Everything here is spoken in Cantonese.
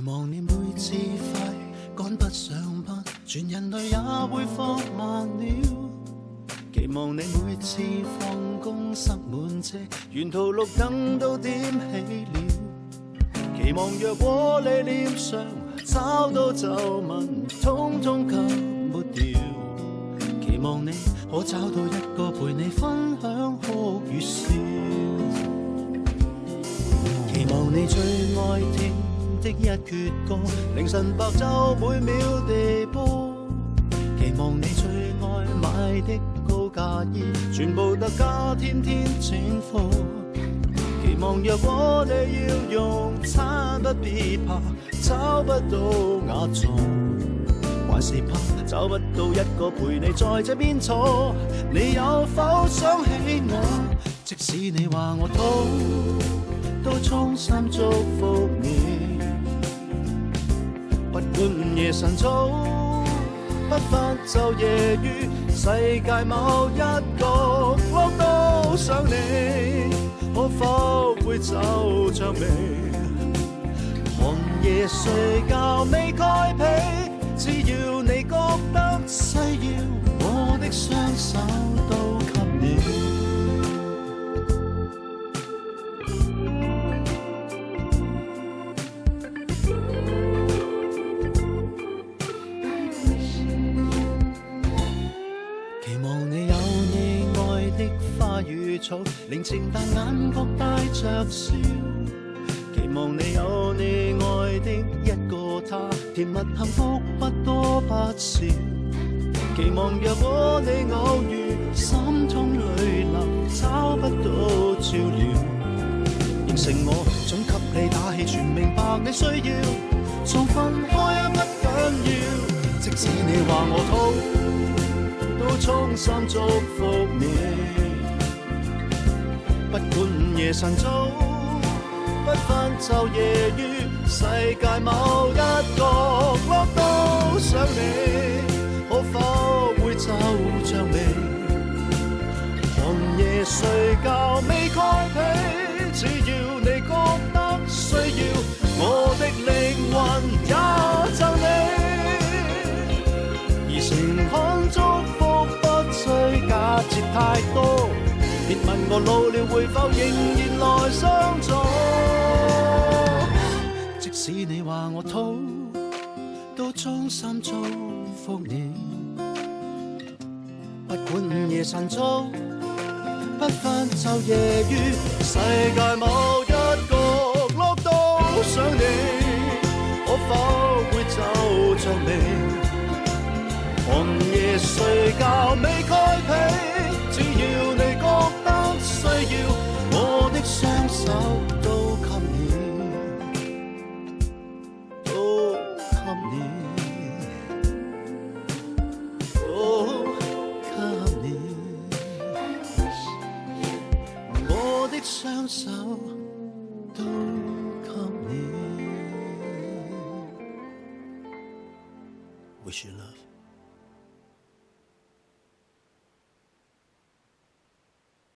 期望你每次快趕不上班，全人類也會放慢了。期望你每次放工塞滿車，沿途綠燈都點起了。期望若果你臉上找到皺紋，通通給抹掉。期望你可找到一個陪你分享哭與笑。期望你最愛聽的一闕歌，凌晨白晝每秒地播。期望你最愛買的高價衣，全部特價天天請貨。期望若果你要用餐，不必怕找不到雅座，還是怕找不到一個陪你在這邊坐。你有否想起我？即使你話我土，都衷心祝福你。不管午夜晨早，不分晝夜於世界某一角落都想你，可否會皺着眉？寒夜睡覺未蓋被，只要你覺得需要，我的雙手都給你。期望你有你愛的花與草，靈情但眼角帶着笑。期望你有你愛的一個他，甜蜜幸福不多不少。期望若果你偶遇心中淚流，找不到照料，應承我總給你打氣，全明白你需要，從分開不緊要。即使你話我土，都衷心祝福你。不管午夜晨早，不分晝夜於世界某一角落都想你，可否會皺着眉？寒夜睡覺未蓋被，只要你覺得需要，我的靈魂也贈你。而誠懇祝福不需假設太多，別問我老了會否仍然來相助。即使你話我土，都衷心祝福你。不管午夜晨早，不分晝夜於世界某一角落都想你，可否會皺着眉？寒夜睡覺未蓋被，只要你覺得需要，我的雙手都給你，都給你，都給你，我的雙手都給你。Wish you love.